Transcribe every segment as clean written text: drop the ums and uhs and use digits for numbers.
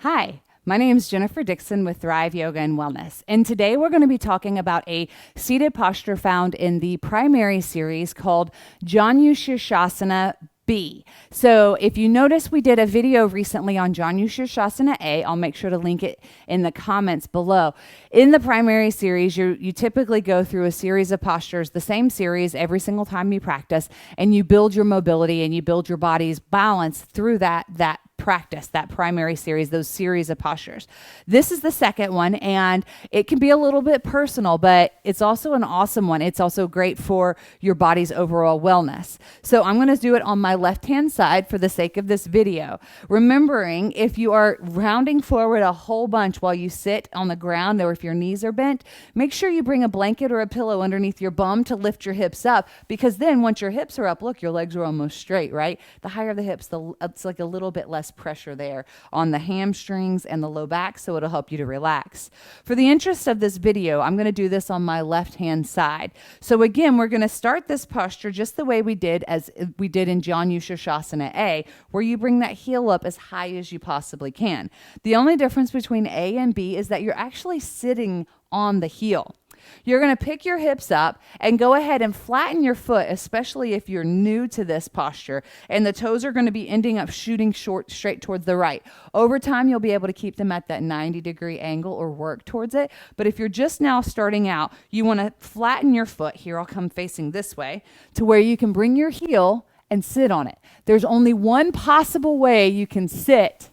Hi, my name is Jennifer Dixon with Thrive Yoga and Wellness, and today we're going to be talking about a seated posture found in the primary series called Janu Sirsasana B. So if you notice, we did a video recently on Janu Sirsasana A. I'll make sure to link it in the comments below. In the primary series, you typically go through a series of postures, the same series every single time you practice, and you build your mobility and you build your body's balance through that practice, that primary series, those series of postures. This is the second one, and it can be a little bit personal, but it's also an awesome one. It's also great for your body's overall wellness. So I'm going to do it on my left-hand side for the sake of this video. Remembering, if you are rounding forward a whole bunch while you sit on the ground, or if your knees are bent, make sure you bring a blanket or a pillow underneath your bum to lift your hips up, because then once your hips are up, look, your legs are almost straight, right? The higher the hips, it's like a little bit less pressure there on the hamstrings and the low back, so it'll help you to relax. For the interest of this video, I'm going to do this on my left-hand side. So again, we're going to start this posture just the way we did in Janu Sirsasana A, where you bring that heel up as high as you possibly can. The only difference between A and B is that you're actually sitting on the heel. You're going to pick your hips up and go ahead and flatten your foot, especially if you're new to this posture, and the toes are going to be ending up shooting straight towards the right. Over time, you'll be able to keep them at that 90-degree angle or work towards it. But if you're just now starting out, you want to flatten your foot. Here, I'll come facing this way to where you can bring your heel and sit on it. There's only one possible way you can sit.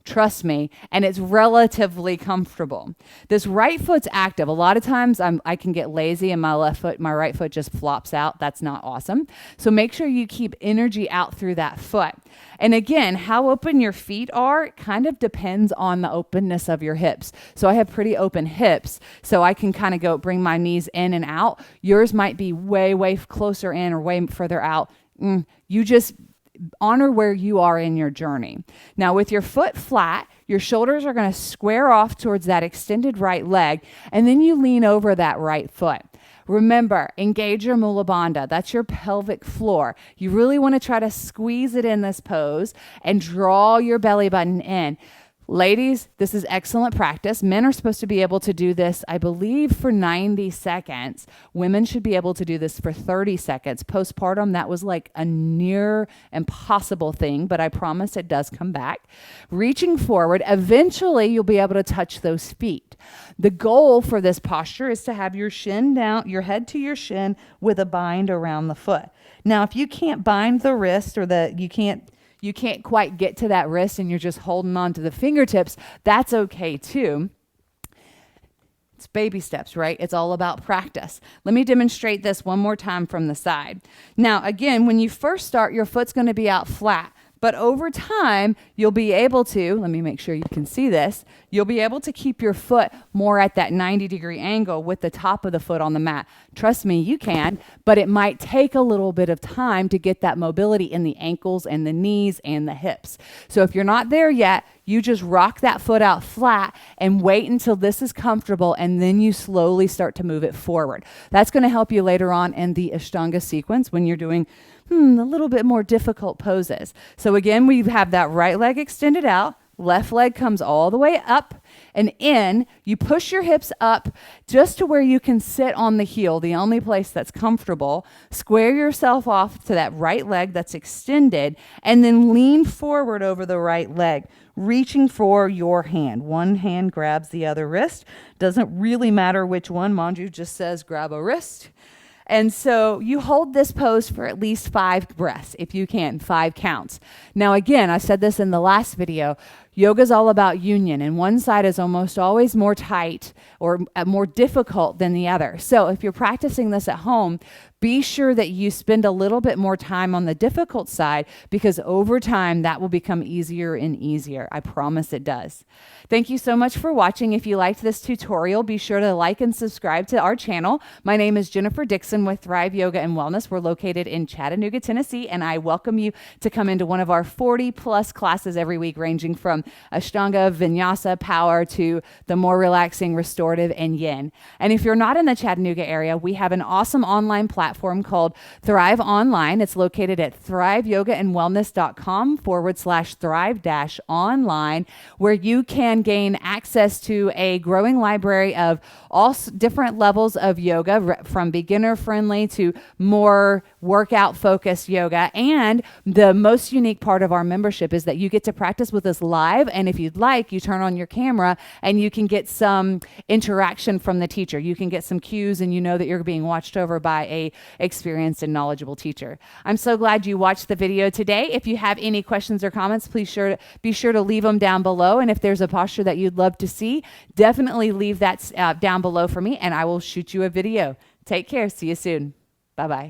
Trust me, and it's relatively comfortable. This right foot's active. A lot of times I can get lazy and my right foot just flops out. That's not awesome. So make sure you keep energy out through that foot. And again, how open your feet are kind of depends on the openness of your hips. So I have pretty open hips, so I can kind of bring my knees in and out. Yours might be way, way closer in or way further out. You just honor where you are in your journey. Now, with your foot flat, your shoulders are going to square off towards that extended right leg, and then you lean over that right foot. Remember, engage your mula bandha. That's your pelvic floor. You really want to try to squeeze it in this pose and draw your belly button in. Ladies, this is excellent practice. Men are supposed to be able to do this, I believe, for 90 seconds. Women should be able to do this for 30 seconds. Postpartum, that was like a near impossible thing, but I promise it does come back. Reaching forward, eventually you'll be able to touch those feet. The goal for this posture is to have your shin down, your head to your shin with a bind around the foot. Now, if you can't bind the wrist or you can't quite get to that wrist and you're just holding on to the fingertips, that's okay too. It's baby steps, right? It's all about practice. Let me demonstrate this one more time from the side. Now, again, when you first start, your foot's going to be out flat. But over time, you'll be able to, let me make sure you can see this, you'll be able to keep your foot more at that 90-degree angle with the top of the foot on the mat. Trust me, you can, but it might take a little bit of time to get that mobility in the ankles and the knees and the hips. So if you're not there yet, you just rock that foot out flat and wait until this is comfortable, and then you slowly start to move it forward. That's going to help you later on in the Ashtanga sequence when you're doing a little bit more difficult poses. So again, we have that right leg extended out, left leg comes all the way up and in. You push your hips up just to where you can sit on the heel, the only place that's comfortable. Square yourself off to that right leg that's extended, and then lean forward over the right leg, reaching for your hand. One hand grabs the other wrist. Doesn't really matter which one. Manju just says grab a wrist. And so you hold this pose for at least 5 breaths, if you can, 5 counts. Now, again, I said this in the last video, yoga's all about union, and one side is almost always more tight or more difficult than the other. So if you're practicing this at home, be sure that you spend a little bit more time on the difficult side, because over time that will become easier and easier. I promise it does. Thank you so much for watching. If you liked this tutorial, be sure to like and subscribe to our channel. My name is Jennifer Dixon with Thrive Yoga and Wellness. We're located in Chattanooga, Tennessee, and I welcome you to come into one of our 40+ classes every week, ranging from Ashtanga, Vinyasa, Power to the more relaxing restorative and Yin. And if you're not in the Chattanooga area, we have an awesome online platform platform called Thrive Online. It's located at thriveyogaandwellness.com/thrive-online, where you can gain access to a growing library of all different levels of yoga, from beginner friendly to more workout focused yoga. And the most unique part of our membership is that you get to practice with us live. And if you'd like, you turn on your camera and you can get some interaction from the teacher. You can get some cues, and you know that you're being watched over by a experienced and knowledgeable teacher. I'm so glad you watched the video today. If you have any questions or comments, please be sure to leave them down below. And if there's a posture that you'd love to see, definitely leave that down below for me, and I will shoot you a video. Take care. See you soon. Bye-bye.